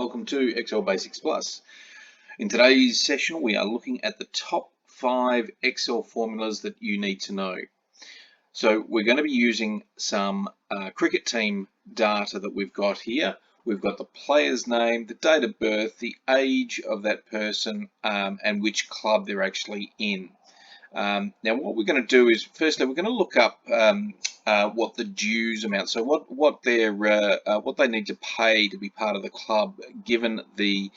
welcome to Excel Basics Plus. In today's session we are looking at the top 5 Excel formulas that you need to know. So we're going to be using some cricket team data that we've got here. We've got the player's name, the date of birth, the age of that person, and which club they're actually in. Now what we're going to do is, firstly, we're going to look up what the dues amount, so what they need to pay to be part of the club, given the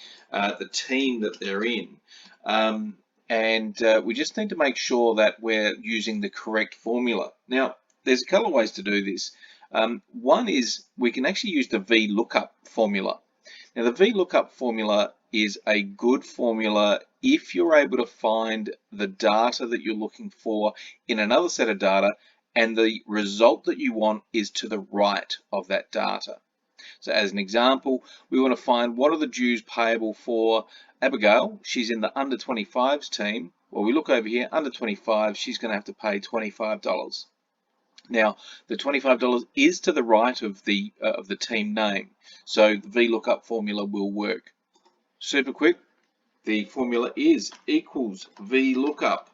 team that they're in, and we just need to make sure that we're using the correct formula. Now, there's a couple of ways to do this. One is we can actually use the Vlookup formula. Now, the Vlookup formula is a good formula if you're able to find the data that you're looking for in another set of data and the result that you want is to the right of that data. So as an example, we want to find what are the dues payable for Abigail. She's in the under 25s team. Well, we look over here, under 25, she's going to have to pay $25. Now, the $25 is to the right of the team name, so the Vlookup formula will work. Super quick. The formula is equals Vlookup,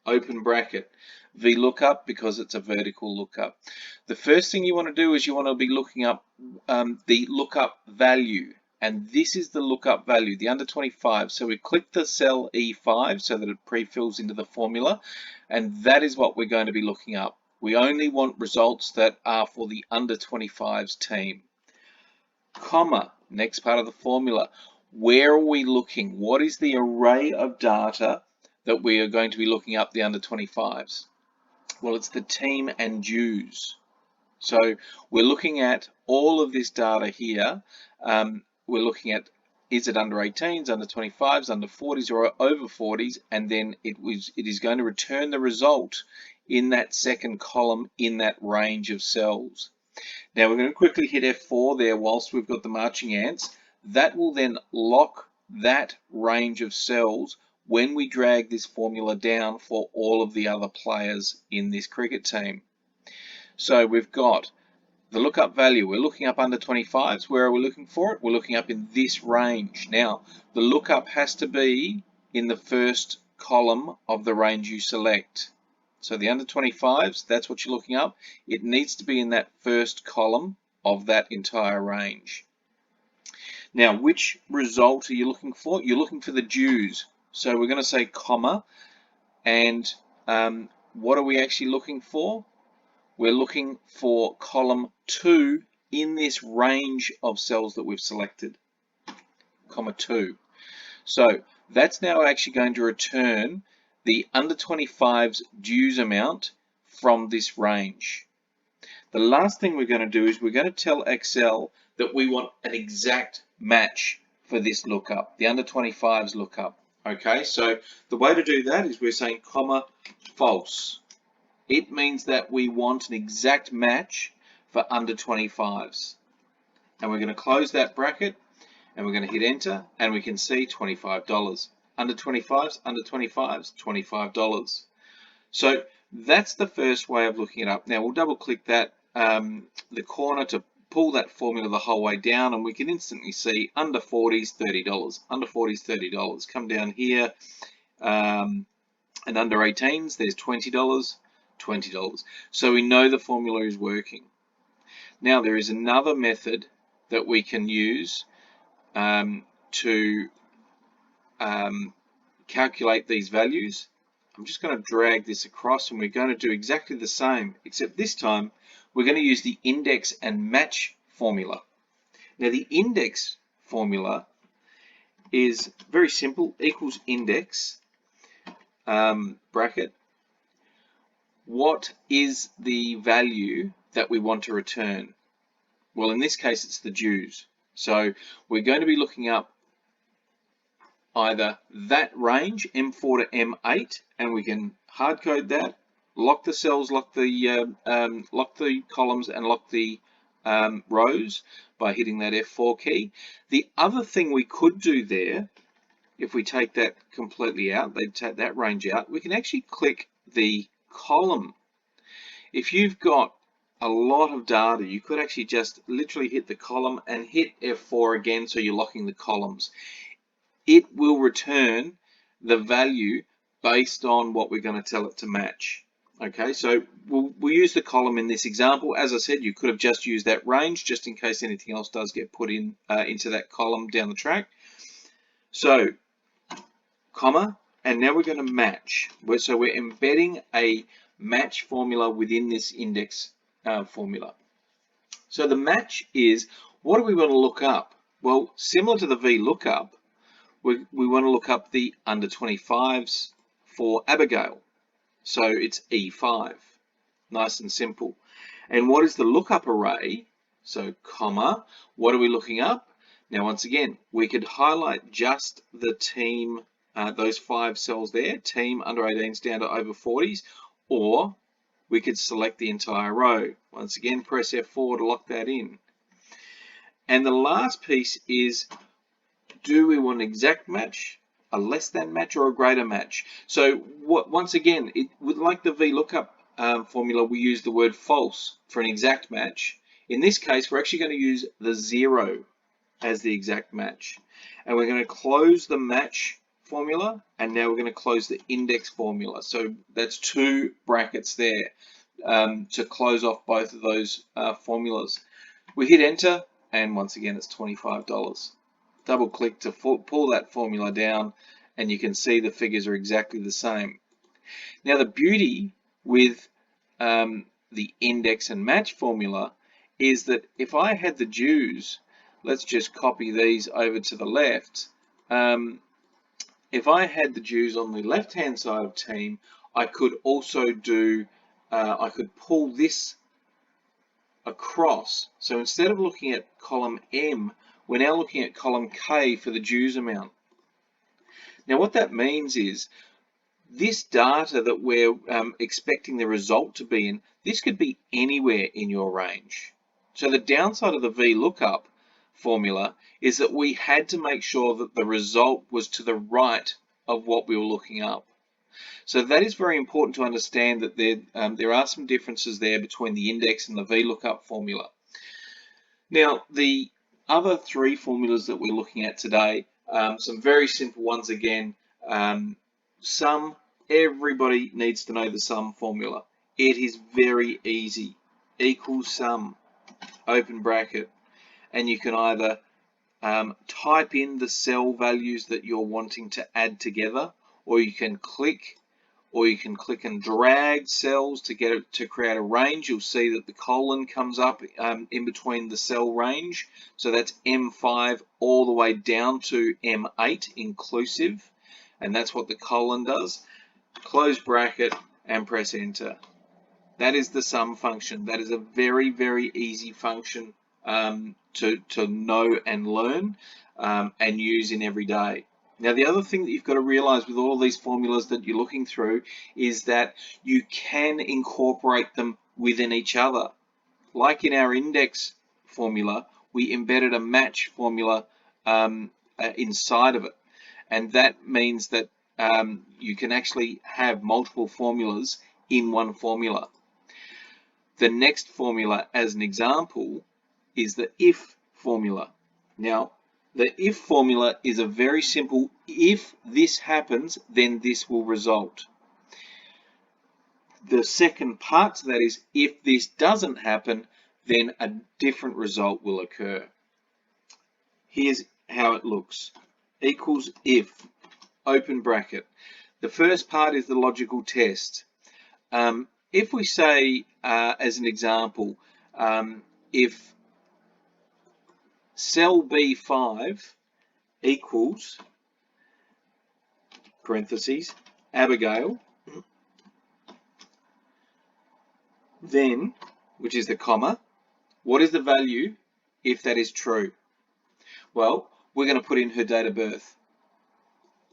open bracket. Vlookup because it's a vertical lookup. The first thing you want to do is you want to be looking up the lookup value, and this is the lookup value, the under 25. So we click the cell E5 so that it pre-fills into the formula, and that is what we're going to be looking up. We only want results that are for the under 25s team. Comma, next part of the formula. Where are we looking? What is the array of data that we are going to be looking up the under 25s? Well, it's the team and dues. So we're looking at all of this data here. We're looking at, is it under 18s, under 25s, under 40s, or over 40s, and then it is going to return the result in that second column in that range of cells. Now we're going to quickly hit F4 there whilst we've got the marching ants. That will then lock that range of cells when we drag this formula down for all of the other players in this cricket team. So we've got the lookup value. We're looking up under 25s. Where are we looking for it? We're looking up in this range. Now, the lookup has to be in the first column of the range you select. So the under 25s, that's what you're looking up. It needs to be in that first column of that entire range. Now, which result are you looking for? You're looking for the dues. So we're going to say comma, and what are we actually looking for? We're looking for column 2 in this range of cells that we've selected, comma 2. So that's now actually going to return the under 25's dues amount from this range. The last thing we're going to do is we're going to tell Excel that we want an exact match for this lookup, the under 25's lookup. Okay, so the way to do that is we're saying comma false. It means that we want an exact match for under 25's. And we're going to close that bracket and we're going to hit enter, and we can see $25. Under 25's, under 25's, $25. So that's the first way of looking it up. Now we'll double click that, the corner, to pull that formula the whole way down, and we can instantly see under 40s, $30. Under 40s, $30. Come down here, and under 18s, there's $20, $20. So we know the formula is working. Now there is another method that we can use to calculate these values. I'm just going to drag this across, and we're going to do exactly the same, except this time we're going to use the index and match formula. Now the index formula is very simple, equals index, bracket, what is the value that we want to return? Well, in this case it's the dues. So we're going to be looking up either that range, M4 to M8, and we can hard code that, lock the cells, lock the columns, and lock the rows by hitting that F4 key. The other thing we could do there, if we take that completely out, they take that range out, we can actually click the column. If you've got a lot of data, you could actually just literally hit the column and hit F4 again, so you're locking the columns. It will return the value based on what we're going to tell it to match. Okay, so we'll use the column in this example. As I said, you could have just used that range just in case anything else does get put in into that column down the track. So, comma, and now we're going to match. So we're embedding a match formula within this index formula. So the match is, what do we want to look up? Well, similar to the Vlookup, we want to look up the under 25s for Abigail. So it's E5, nice and simple. And what is the lookup array? So comma, what are we looking up? Now, once again, we could highlight just the team, those 5 cells there, team under 18s down to over 40s, or we could select the entire row. Once again, press F4 to lock that in. And the last piece is, do we want an exact match, a less than match, or a greater match? So once again, like the Vlookup formula, we use the word false for an exact match. In this case, we're actually going to use the 0 as the exact match. And we're going to close the match formula, and now we're going to close the index formula. So that's 2 brackets there to close off both of those formulas. We hit enter, and once again, it's $25. Double click to pull that formula down, and you can see the figures are exactly the same. Now, the beauty with the index and match formula is that if I had the dues, let's just copy these over to the left. If I had the dues on the left hand side of team, I could also do, I could pull this across. So instead of looking at column M, we're now looking at column K for the dues amount. Now what that means is, this data that we're expecting the result to be in, this could be anywhere in your range. So the downside of the Vlookup formula is that we had to make sure that the result was to the right of what we were looking up. So that is very important to understand, that there are some differences there between the index and the Vlookup formula. Now, the other 3 formulas that we're looking at today, some very simple ones again. Sum, everybody needs to know the sum formula. It is very easy. Equals sum, open bracket, and you can either type in the cell values that you're wanting to add together, or you can click and drag cells to get it to create a range. You'll see that the colon comes up in between the cell range. So that's M5 all the way down to M8 inclusive. And that's what the colon does. Close bracket and press enter. That is the sum function. That is a very, very easy function to know and learn and use in every day. Now, the other thing that you've got to realize with all these formulas that you're looking through is that you can incorporate them within each other. Like in our index formula, we embedded a match formula inside of it. And that means that you can actually have multiple formulas in one formula. The next formula, as an example, is the if formula. Now, the if formula is a very simple, if this happens, then this will result. The second part to that is, if this doesn't happen, then a different result will occur. Here's how it looks. Equals if, open bracket. The first part is the logical test. If we say, as an example, if cell B5 equals, parentheses, Abigail, then, which is the comma, what is the value if that is true? Well, we're going to put in her date of birth.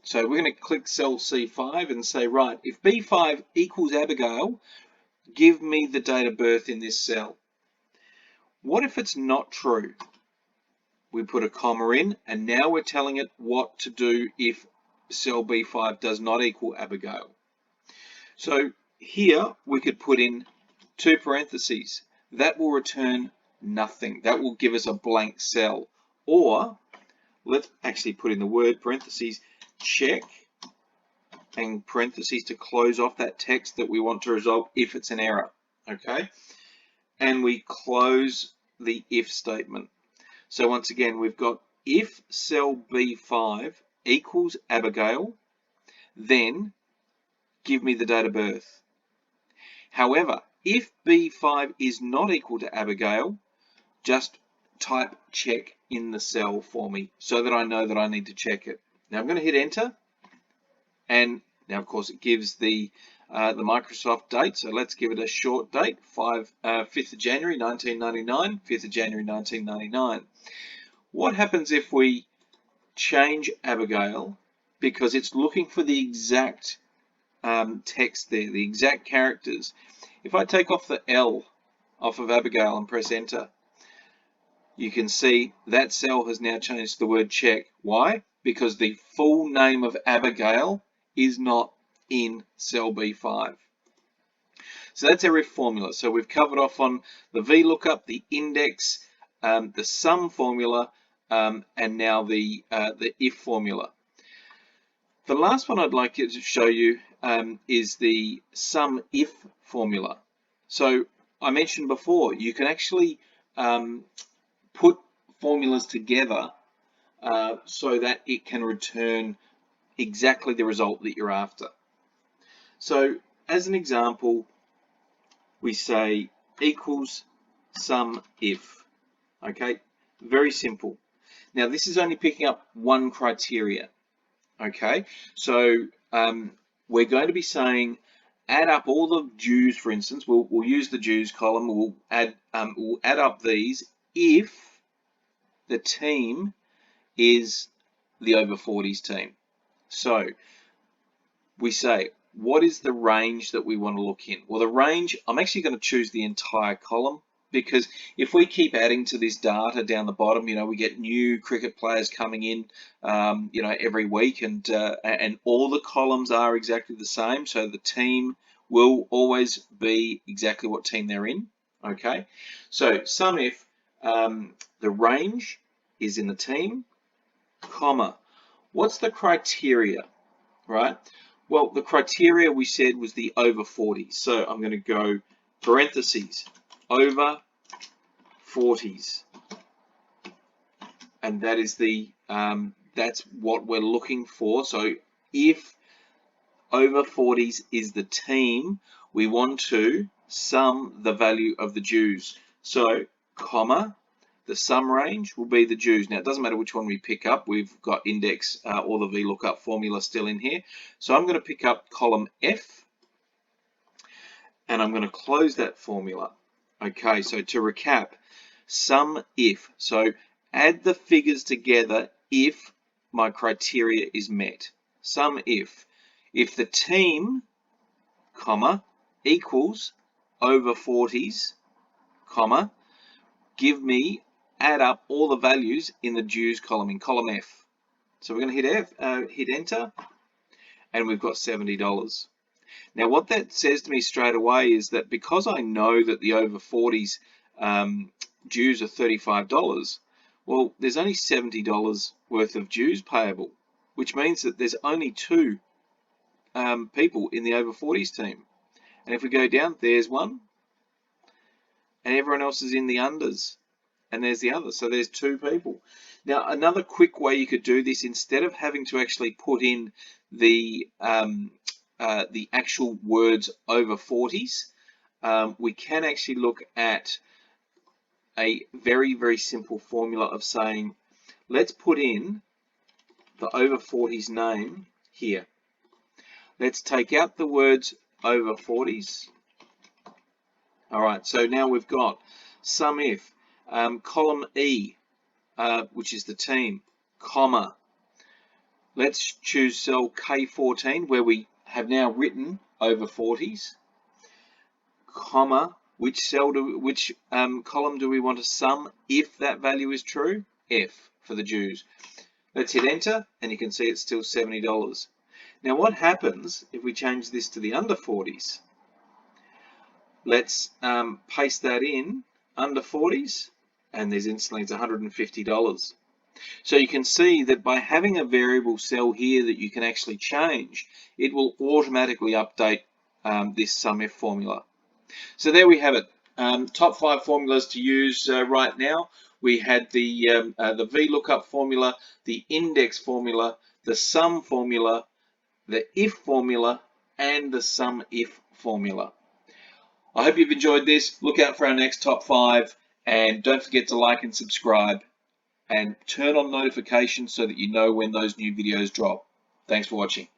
So we're going to click cell C5 and say, right, if B5 equals Abigail, give me the date of birth in this cell. What if it's not true? We put a comma in, and now we're telling it what to do if cell B5 does not equal Abigail. So here we could put in 2 parentheses. that will return nothing. That will give us a blank cell. Or let's actually put in the word parentheses, check, and parentheses to close off that text that we want to resolve if it's an error. Okay, and we close the if statement. So once again, we've got if cell B5 equals Abigail, then give me the date of birth. However, if B5 is not equal to Abigail, just type check in the cell for me so that I know that I need to check it. Now I'm going to hit enter, and now of course it gives the Microsoft date, so let's give it a short date, 5th of January 1999, 5th of January 1999. What happens if we change Abigail, because it's looking for the exact text there, the exact characters. If I take off the L off of Abigail and press enter, you can see that cell has now changed to the word check. Why? Because the full name of Abigail is not in cell B5. So that's our if formula. So we've covered off on the VLOOKUP, the index, the sum formula, and now the if formula. The last one I'd like to show you is the SUMIF formula. So I mentioned before, you can actually put formulas together so that it can return exactly the result that you're after. So as an example, we say equals SUMIF. Okay, very simple. Now this is only picking up one criteria. Okay, so we're going to be saying add up all the dues, for instance. We'll use the dues column. We'll add up these if the team is the over 40s team. So we say, what is the range that we want to look in? Well, the range, I'm actually going to choose the entire column, because if we keep adding to this data down the bottom, you know, we get new cricket players coming in, you know, every week, and all the columns are exactly the same. So the team will always be exactly what team they're in. Okay, so SUMIF, the range is in the team, comma, what's the criteria, right? Well, the criteria we said was the over 40. So I'm going to go parentheses, over 40s, and that is the that's what we're looking for. So if over 40s is the team, we want to sum the value of the dues. So comma, the sum range will be the dues. Now it doesn't matter which one we pick up, we've got index or the VLOOKUP formula still in here. So I'm going to pick up column F, and I'm going to close that formula. Okay, so to recap, SUMIF, so add the figures together if my criteria is met. SUMIF, if the team, comma, equals over 40s, comma, give me, add up all the values in the dues column, in column F. So we're going to hit enter, and we've got $70. Now what that says to me straight away is that because I know that the over 40s dues are $35, well, there's only $70 worth of dues payable, which means that there's only two people in the over 40s team. And if we go down, there's one, and everyone else is in the unders, and there's the other, so there's two people. Now another quick way you could do this, instead of having to actually put in the actual words over 40s, we can actually look at a very, very simple formula of saying, let's put in the over 40s name here. Let's take out the words over 40s. All right, so now we've got SUMIF, column E, which is the team, comma. Let's choose cell K14, where we have now written over 40s, comma, which column do we want to sum if that value is true? F, for the dues. Let's hit enter, and you can see it's still $70. Now what happens if we change this to the under 40s? Let's paste that in under 40s, and there's instantly it's $150. So you can see that by having a variable cell here that you can actually change, it will automatically update this SUMIF formula. So there we have it. Top 5 formulas to use right now. We had the Vlookup formula, the index formula, the sum formula, the if formula, and the SUMIF formula. I hope you've enjoyed this. Look out for our next top 5, and don't forget to like and subscribe and turn on notifications so that you know when those new videos drop. Thanks for watching.